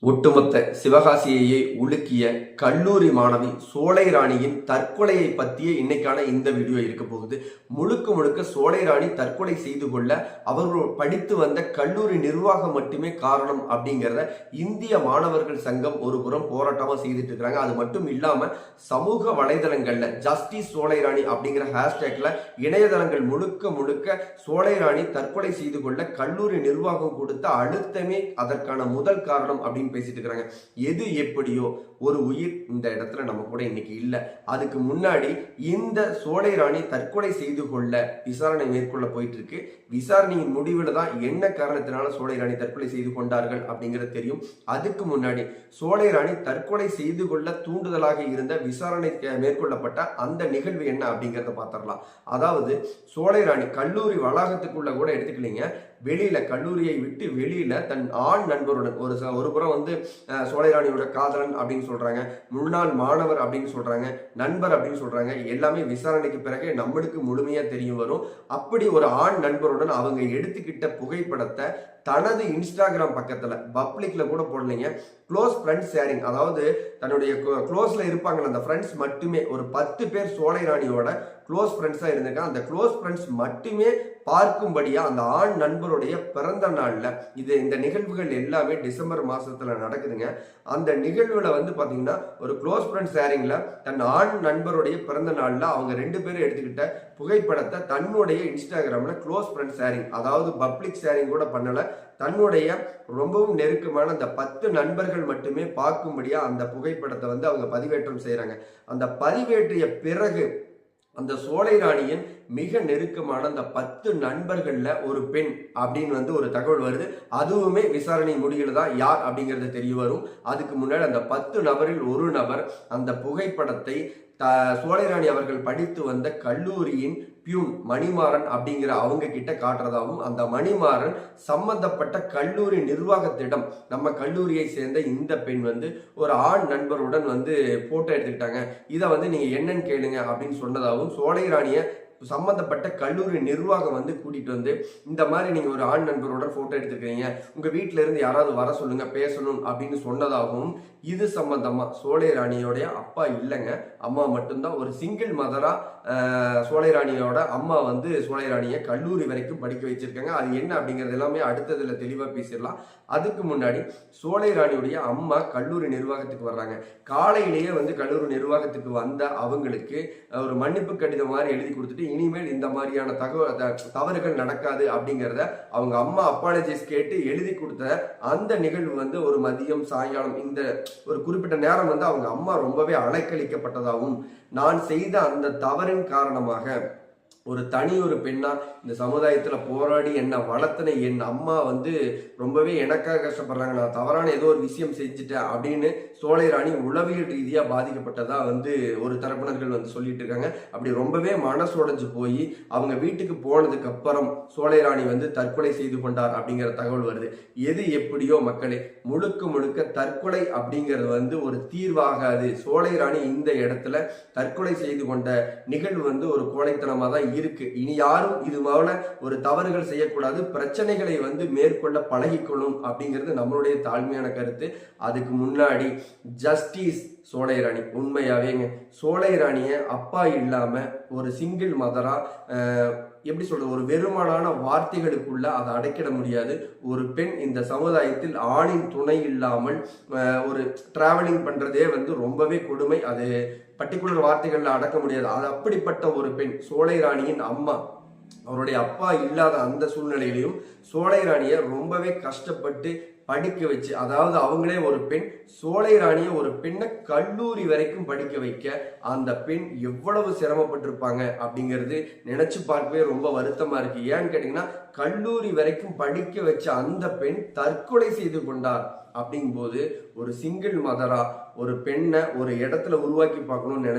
ஒட்டுமொத்த சிவகாசியையே உலுக்கிய கல்லூரி மாணவி சோலை ராணியின் தற்கொலையை பற்றிய இன்னைக்கான இந்த வீடியோ இருக்க போகுது. முழுக்க முழுக்க சோலை ராணி தற்கொலை செய்து கொள்ள அவர்கள் படித்து வந்த கல்லூரி நிர்வாகம் மட்டுமே காரணம் அப்படிங்கிறத இந்திய மாணவர்கள் சங்கம் ஒரு புறம் போராட்டமா செய்துட்டு இருக்கிறாங்க. அது மட்டும் இல்லாம சமூக வலைதளங்கள்ல ஜஸ்டிஸ் சோலை ராணி அப்படிங்கிற ஹேஷ்டேக்ல இணையதளங்கள் முழுக்க முழுக்க சோலை ராணி தற்கொலை செய்து கொள்ள கல்லூரி நிர்வாகம் கொடுத்த அழுத்தமே அதற்கான முதல் காரணம் அப்படின்னு பேசிட்டு இருக்காங்க. எது எப்படியோ ஒரு உயிர் இந்த இடத்துல நம்ம கூட இன்னைக்கு இல்ல. அதுக்கு முன்னாடி இந்த சோலை ராணி தற்கொலை செய்து கொள்ள விசாரணை மேற்கொள்ள போயிட்டு இருக்கு. விசாரணையின் முடிவில் தான் என்ன காரணத்தினால சோலை ராணி தற்கொலை செய்து கொண்டார்கள் அப்படிங்கிறது தெரியும். அதுக்கு முன்னாடி சோலை ராணி தற்கொலை செய்து கொள்ள தூண்டுதலாக இருந்த விசாரணை மேற்கொள்ளப்பட்ட அந்த நிகழ்வு என்ன அப்படிங்கிறத பார்த்துடலாம். அதாவது சோலை ராணி கல்லூரி வளாகத்துக்குள்ள கூட எடுத்துக்கலீங்க, வெளியில கல்லூரியை விட்டு வெளியில தன் ஆண் நண்பருடன் ஒரு புறம் சோலை ராணியோட காதலன் அப்படின்னு சொல்றாங்க, முன்னாள் மாணவர் அப்படின்னு சொல்றாங்க, நண்பர் அப்படின்னு சொல்றாங்க. எல்லாமே விசாரணைக்கு பிறகு நம்மளுக்கு முழுமையா தெரிய வரும். அப்படி ஒரு ஆண் நண்பருடன் அவங்க எடுத்துக்கிட்ட புகைப்படத்தை தனது இன்ஸ்டாகிராம் பக்கத்துல பப்ளிக்ல கூட போடலைங்க, க்ளோஸ் ஃப்ரெண்ட்ஸ் ஷேரிங், அதாவது தன்னுடைய க்ளோஸ்ல இருப்பாங்க அந்த ஃப்ரெண்ட்ஸ் மட்டுமே, ஒரு 10 பேர் சோலை ராணியோட க்ளோஸ் ஃப்ரெண்ட்ஸா இருந்திருக்காங்க. அந்த க்ளோஸ் ஃப்ரெண்ட்ஸ் மட்டுமே பார்க்கும்படியா அந்த ஆண் நண்பருடைய பிறந்த நாள்ல இந்த நிகழ்வுகள் எல்லாமே டிசம்பர் மாசத்துல நடக்குதுங்க. அந்த நிகழ்வுல பாத்தீங்கன்னா ஒரு க்ளோஸ் ஃப்ரெண்ட்ஸ் ஷேரிங்ல தன் ஆண் நண்பருடைய பிறந்த நாள்ல அவங்க 2 பேரும் எடுத்துக்கிட்ட புகைப்படத்தை தன்னுடைய இன்ஸ்டாகிராம்ல க்ளோஸ் ஃப்ரெண்ட்ஸ் ஷேரிங், அதாவது பப்ளிக் ஷேரிங் கூட பண்ணல, தன்னுடைய ரொம்பவும் நெருக்கமான அந்த 10 நண்பர்கள் மட்டுமே பார்க்கும்படியா அந்த புகைப்படத்தை அவங்க பதிவேற்றம் செய்யறாங்க. அந்த பதிவேற்றிய பிறகு அந்த சோலை ராணியின் மிக நெருக்கமான அந்த 10 நண்பர்கள்ல ஒரு பெண் அப்படின்னு ஒரு தகவல் வருது. அதுவுமே விசாரணை முடியல தான் யார் அப்படிங்கிறது தெரிய வரும். அதுக்கு முன்னாடி அந்த 10 நபரில் ஒரு நபர் அந்த புகைப்படத்தை சோலை ராணி அவர்கள் படித்து வந்த கல்லூரியின் பியூன் மணிமாறன் அப்படிங்கிற அவங்க கிட்ட காட்டுறதாகவும், அந்த மணிமாறன் சம்பந்தப்பட்ட கல்லூரி நிர்வாகத்திடம் நம்ம கல்லூரியை சேர்ந்த இந்த பெண் ஒரு ஆண் நண்பருடன் போட்டோ எடுத்துக்கிட்டாங்க, இதை நீங்க என்னன்னு கேளுங்க அப்படின்னு சொன்னதாகவும், சோலை ராணிய சம்பந்தப்பட்ட கல்லூரி நிர்வாகம் கூட்டிட்டு இந்த மாதிரி நீங்க ஒரு ஆண் நண்பரோட போட்டோ எடுத்துக்கிறீங்க, உங்க வீட்டுல இருந்து யாராவது வர சொல்லுங்க பேசணும் அப்படின்னு சொன்னதாகவும், இது சம்பந்தமா சோலை ராணியோடைய அப்பா இல்லைங்க, அம்மா மட்டும்தான், ஒரு சிங்கிள் மதரா சோலை ராணியோட அம்மா சோலை ராணியை கல்லூரி வரைக்கும் படிக்க வச்சிருக்காங்க. அது என்ன அப்படிங்கிறது எல்லாமே அடுத்ததுல தெளிவா பேசிடலாம். அதுக்கு முன்னாடி சோலை ராணியுடைய அம்மா கல்லூரி நிர்வாகத்துக்கு வர்றாங்க. காலையிலேயே கல்லூரி நிர்வாகத்துக்கு வந்த அவங்களுக்கு ஒரு மன்னிப்பு கடிதம் மாதிரி எழுதி கொடுத்துட்டு, இனிமேல் இந்த மாதிரியான தவறுகள் நடக்காது அப்படிங்கிறத அவங்க அம்மா அப்பாலஜிஸ் கேட்டு எழுதி கொடுத்த அந்த நிகழ்வு ஒரு மதியம் சாயங்காலம் இந்த ஒரு குறிப்பிட்ட நேரம் அவங்க அம்மா ரொம்பவே அலைக்கழிக்கப்பட்டதாகவும், நான் செய்த அந்த தவறின் காரணமாக ஒரு பெண்ணா இந்த சமுதாயத்துல போராடி என்ன வளர்த்தனை என் அம்மா ரொம்பவே எனக்காக கஷ்டப்படுறாங்க, நான் தவறான ஏதோ ஒரு விஷயம் செஞ்சுட்டேன் அப்படின்னு சோலை ராணி உளவியல் ரீதியா பாதிக்கப்பட்டதா ஒரு தரப்பினர்கள் சொல்லிட்டு இருக்காங்க. அப்படி ரொம்பவே மனசுடைஞ்சு போய் அவங்க வீட்டுக்கு போனதுக்கு அப்புறம் சோலை ராணி தற்கொலை செய்து கொண்டார் அப்படிங்கிற தகவல் வருது. எது எப்படியோ மக்களே, முழுக்க முழுக்க தற்கொலை அப்படிங்கிறது ஒரு தீர்வாகாது. சோலை ராணி இந்த இடத்துல தற்கொலை செய்து கொண்ட நிகழ்வு ஒரு கோழைத்தனமா தான் இருக்கு. இனி யாரும் இது போல ஒரு தவறுகள் செய்யக்கூடாது, பிரச்சனைகளை மேற்கொள்ள பழகிக்கொள்ளும் அப்படிங்கிறது நம்மளுடைய தாழ்மையான கருத்து. அதுக்கு முன்னாடி ஜஸ்டிஸ் சோலை ராணி, உண்மையாவேங்க சோலை ராணிய அப்பா இல்லாம ஒரு சிங்கிள் மதரா எப்படி சொல்றது, ஒரு வெறுமனான வார்த்தைகளுக்குள்ள அதை அடைக்கிட முடியாது. ஒரு பெண் இந்த சமுதாயத்தில் ஆணின் துணை இல்லாமல் ஒரு டிராவலிங் பண்றதே ரொம்பவே கொடுமை. அது பர்டிகுலர் வார்த்தைகள்ல அடக்க முடியாது. அது அப்படிப்பட்ட ஒரு பெண் சோலை ராணியின் அம்மா, அவருடைய அப்பா இல்லாத அந்த சூழ்நிலையிலையும் சோலை ராணிய ரொம்பவே கஷ்டப்பட்டு படிக்க வச்சு, அதாவது அவங்களே ஒரு பெண், சோலை ராணிய ஒரு பெண்ணை கல்லூரி வரைக்கும் படிக்க வைக்க அந்த பெண் எவ்வளவு சிரமப்பட்டிருப்பாங்க அப்படிங்கிறது நினைச்சு பார்க்கவே ரொம்ப வருத்தமா இருக்கு. ஏன்னு கேட்டீங்கன்னா, கல்லூரி வரைக்கும் படிக்க வச்ச அந்த பெண் தற்கொலை செய்து கொண்டார் அப்படிங்கும்போது ஒரு சிங்கிள் மதரா ஒரு பெண்ணை ஒரு இடத்துல உருவாக்கி பார்க்கணும்னு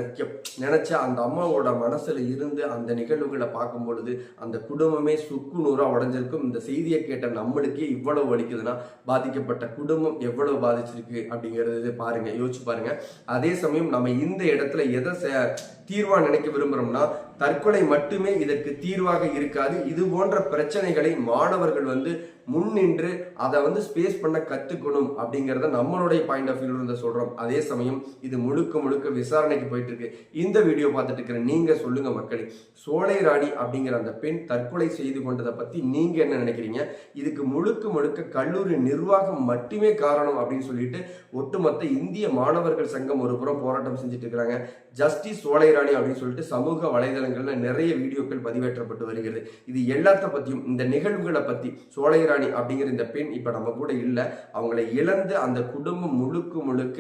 நினைச்ச அந்த அம்மாவோட மனசுல இருந்து அந்த நிகழ்வுகளை பார்க்கும் பொழுது அந்த குடும்பமே சுக்கு நூறா உடஞ்சிருக்கும். இந்த செய்தியை கேட்ட நம்மளுக்கே இவ்வளவு வலிக்குதுன்னா பாதிக்கப்பட்ட குடும்பம் எவ்வளவு பாதிச்சிருக்கு அப்படிங்கிறது பாருங்க, யோசிச்சு பாருங்க. அதே சமயம் நம்ம இந்த இடத்துல எதை தீர்வா நினைக்க விரும்புறோம்னா, தற்கொலை மட்டுமே இதற்கு தீர்வாக இருக்காது. இது போன்ற பிரச்சனைகளை மாணவர்கள் முன்னின்று அதை வந்து ஸ்பேஸ் பண்ண கத்துக்கணும் அப்படிங்கறத நம்மளுடைய பாயிண்ட் ஆஃப் வியூல இருந்து சொல்றோம். அதே சமயம் இது முழுக்க முழுக்க விசாரணைக்கு போயிட்டு இருக்கு. இந்த வீடியோ பார்த்துட்டு இருக்கிற நீங்க சொல்லுங்க மக்களே, சோலை ராணி அப்படிங்கிற அந்த பெண் தற்கொலை செய்து கொண்டதை பத்தி நீங்க என்ன நினைக்கிறீங்க? இதுக்கு முழுக்க முழுக்க கல்லூரி நிர்வாகம் மட்டுமே காரணம் அப்படின்னு சொல்லிட்டு ஒட்டுமொத்த இந்திய மாணவர்கள் சங்கம் ஒரு புறம் போராட்டம் செஞ்சுட்டு இருக்கிறாங்க. ஜஸ்டிஸ் சோலை ராணி அப்படின்னு சொல்லிட்டு சமூக வலைதளங்கள்ல நிறைய வீடியோக்கள் பதிவேற்றப்பட்டு வருகிறது. இது எல்லாத்த பத்தியும், இந்த நிகழ்வுகளை பத்தி, சோலை ராணி அப்படிங்கிற இந்த பெண் இப்ப நம்ம கூட இல்ல, அவங்களை இழந்து அந்த குடும்பம் முழுக்க முழுக்க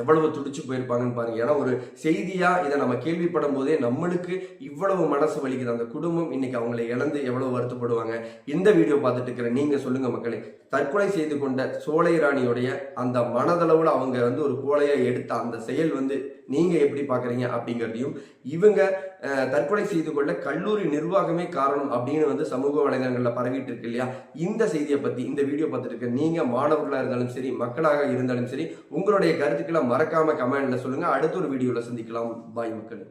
எவ்வளவு துடிச்சு போயிருப்பாங்கன்னு பாருங்க. ஏன்னா ஒரு செய்தியா இதை நம்ம கேள்விப்படும் போதே நம்மளுக்கு இவ்வளவு மனசு வலிக்குது. அந்த குடும்பம் இன்னைக்கு அவங்களை இழந்து எவ்வளவு வருத்தப்படுவாங்க. இந்த வீடியோ பார்த்துட்டு இருக்கிற நீங்க சொல்லுங்க மக்களே, தற்கொலை செய்து கொண்ட சோலை ராணியுடைய அந்த மனதளவுல அவங்க வந்து ஒரு கோலையை எடுத்த அந்த செயல் வந்து நீங்க எப்படி பாக்குறீங்க அப்படிங்கிறதையும், இவங்க தற்கொலை செய்து கொள்ள கல்லூரி நிர்வாகமே காரணம் அப்படின்னு வந்து சமூக வலைதளங்கள்ல பரவிட்டு இருக்கு இல்லையா, இந்த செய்தியை பத்தி இந்த வீடியோ பார்த்துட்டு இருக்க நீங்க மாணவர்களா இருந்தாலும் சரி, மக்களாக இருந்தாலும் சரி, உங்களுடைய கருத்துக்களை மறக்காம கமெண்ட்ல சொல்லுங்க. அடுத்த ஒரு வீடியோல சந்திக்கலாம். பாய் மக்களே.